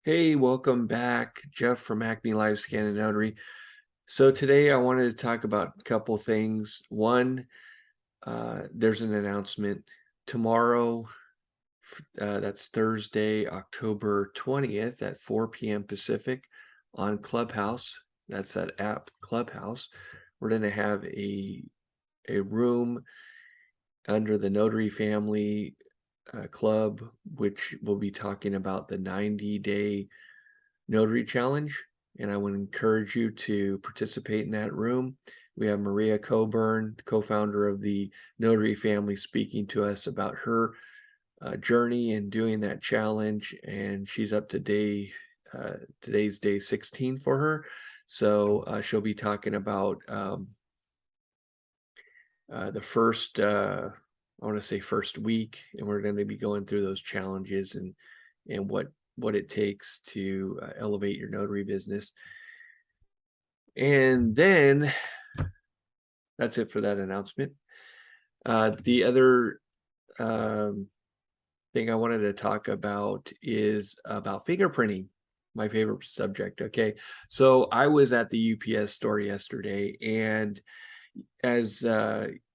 Hey, welcome back. Jeff from Acme Live Scan and Notary. So today I wanted to talk about a couple things. One, there's an announcement tomorrow. That's Thursday, October 20th at 4 p.m. Pacific on Clubhouse. That's that app, Clubhouse. We're going to have a room under the Notary Family Club, which will be talking about the 90-day Notary Challenge, and I would encourage you to participate in that room. We have Maria Coburn, co-founder of the Notary Family, speaking to us about her journey in doing that challenge, and she's up to today's day 16 for her. So she'll be talking about the first, I want to say first week, and we're going to be going through those challenges and what it takes to elevate your notary business. And then that's it for that announcement. The other thing I wanted to talk about is about fingerprinting, my favorite subject. Okay, so I was at the UPS store yesterday, and as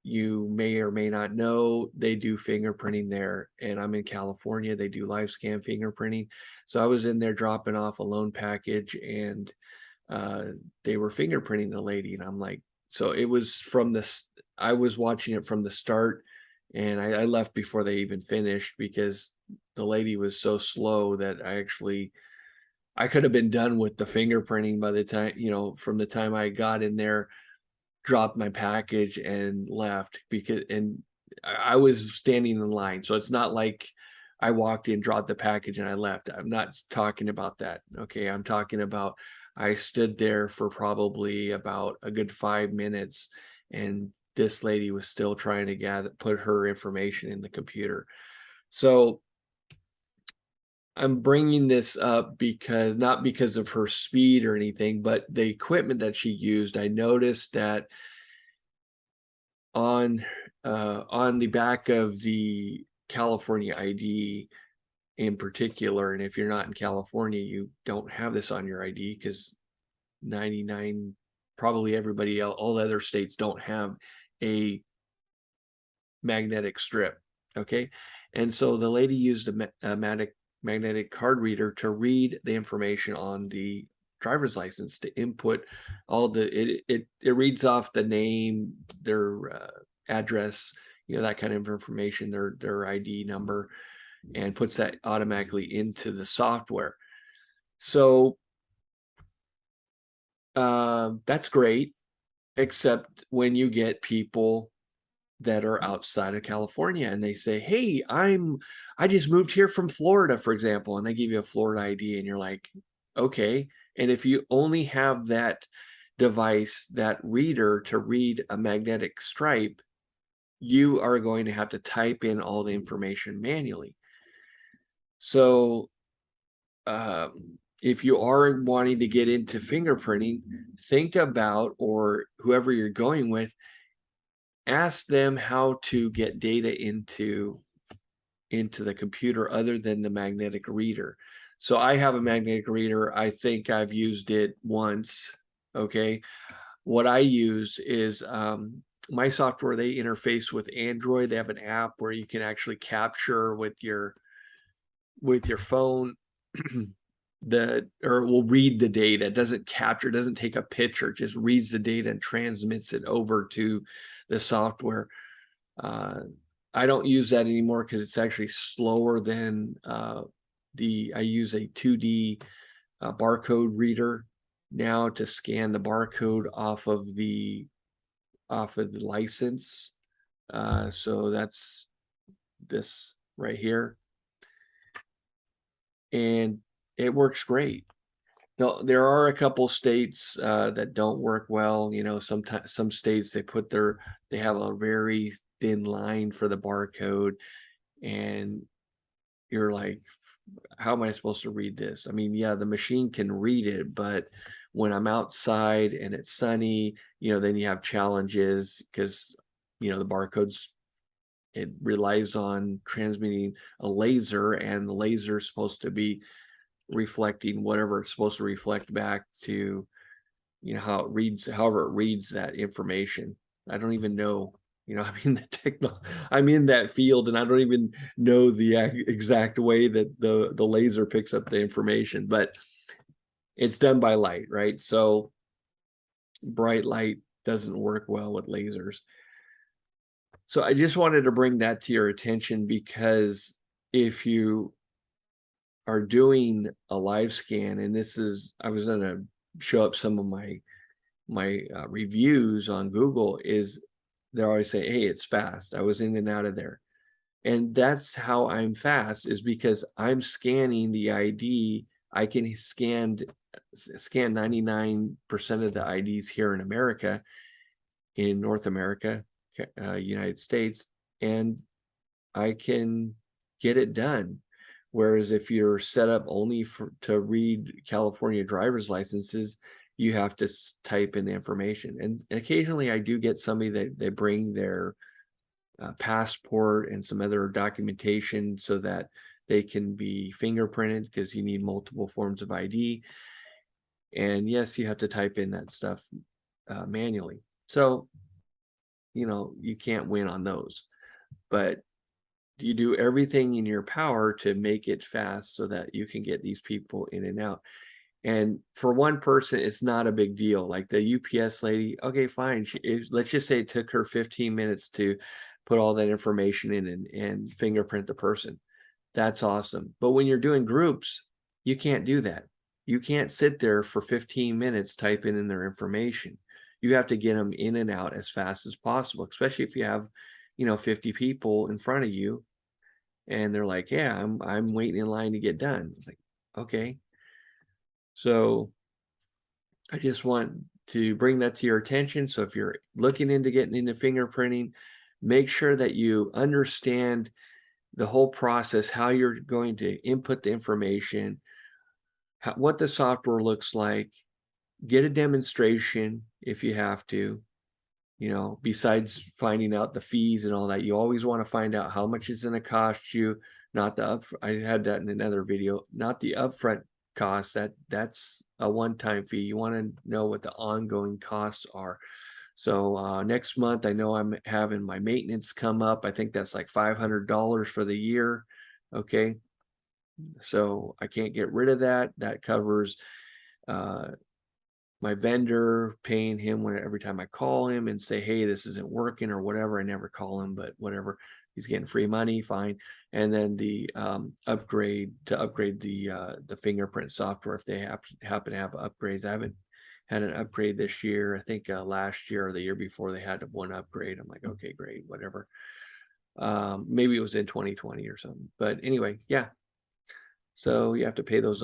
you may or may not know, they do fingerprinting there, and I'm in California. They do live scan fingerprinting. So I was in there dropping off a loan package, and they were fingerprinting the lady, and I'm like, so it was from this, I was watching it from the start, and I left before they even finished because the lady was so slow that I could have been done with the fingerprinting by the time, from the time I got in there, dropped my package and left, because I was standing in line. So it's not like I walked in, dropped the package, and I left. I'm not talking about that. Okay, I'm talking about I stood there for probably about a good 5 minutes, and this lady was still trying to put her information in the computer. So I'm bringing this up because, not because of her speed or anything, but the equipment that she used. I noticed that on the back of the California ID in particular, and if you're not in California, you don't have this on your ID, because 99, probably everybody else, all other states don't have a magnetic strip. Okay, and so the lady used a magnetic card reader to read the information on the driver's license, to input all it reads off the name, their address, that kind of information, their ID number, and puts that automatically into the software. So that's great, except when you get people that are outside of California and they say, hey, I just moved here from Florida, for example, and they give you a Florida ID, and you're like, okay. And if you only have that device, that reader, to read a magnetic stripe, you are going to have to type in all the information manually. So if you are wanting to get into fingerprinting, think about, or whoever you're going with, ask them how to get data into the computer other than the magnetic reader. So I have a magnetic reader. I think I've used it once. Okay. What I use is my software. They interface with Android. They have an app where you can actually capture with your phone or will read the data. It doesn't capture, doesn't take a picture, just reads the data and transmits it over to the software. I don't use that anymore because it's actually slower than I use a 2D barcode reader now to scan the barcode off of the license. So that's this right here, and it works great. There are a couple states that don't work well. Sometimes some states they have a very thin line for the barcode, and you're like, how am I supposed to read this? I mean, yeah, the machine can read it, but when I'm outside and it's sunny, then you have challenges because, the barcodes, it relies on transmitting a laser, and the laser is supposed to be reflecting whatever it's supposed to reflect back to, how it reads, however it reads that information. I don't even know, I'm in that field and I don't even know the exact way that the laser picks up the information, but it's done by light, right? So bright light doesn't work well with lasers. So I just wanted to bring that to your attention, because if you are doing a live scan, and I was going to show up some of my reviews on Google, is they always say, hey, it's fast. I was in and out of there. And that's how I'm fast, is because I'm scanning the ID. I can scan 99% of the IDs here in America, in North America, United States, and I can get it done. Whereas if you're set up only to read California driver's licenses, you have to type in the information. And occasionally I do get somebody that they bring their passport and some other documentation so that they can be fingerprinted, because you need multiple forms of ID. And yes, you have to type in that stuff manually. So, you can't win on those, but you do everything in your power to make it fast so that you can get these people in and out. And for one person, it's not a big deal. Like the UPS lady, okay, fine. Let's just say it took her 15 minutes to put all that information in and fingerprint the person. That's awesome. But when you're doing groups, you can't do that. You can't sit there for 15 minutes typing in their information. You have to get them in and out as fast as possible, especially if you have, 50 people in front of you and they're like, yeah, I'm waiting in line to get done. It's like, okay. So I just want to bring that to your attention. So if you're looking into getting into fingerprinting, make sure that you understand the whole process, how you're going to input the information, what the software looks like. Get a demonstration if you have to. Besides finding out the fees and all that, you always want to find out how much it's going to cost you, not the up. I had that in another video, not the upfront cost. That's a one-time fee. You want to know what the ongoing costs are. So next month, I know I'm having my maintenance come up. I think that's like $500 for the year. Okay. So I can't get rid of that. That covers my vendor, paying him every time I call him and say, hey, this isn't working or whatever. I never call him, but whatever. He's getting free money, fine. And then the upgrade the fingerprint software, if they happen to have upgrades. I haven't had an upgrade this year. I think last year or the year before they had one upgrade. I'm like, okay, great, whatever. Maybe it was in 2020 or something. But anyway, yeah. So you have to pay those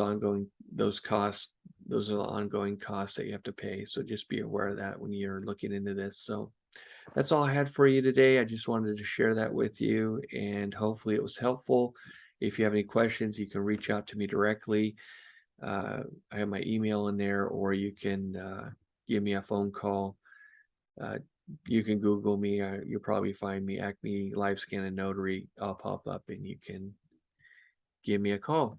costs. Those are the ongoing costs that you have to pay. So just be aware of that when you're looking into this. So that's all I had for you today. I just wanted to share that with you, and hopefully it was helpful. If you have any questions, you can reach out to me directly. I have my email in there, or you can give me a phone call. You can Google me. You'll probably find me, Acme Live Scan and Notary. I'll pop up and you can give me a call.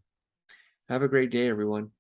Have a great day, everyone.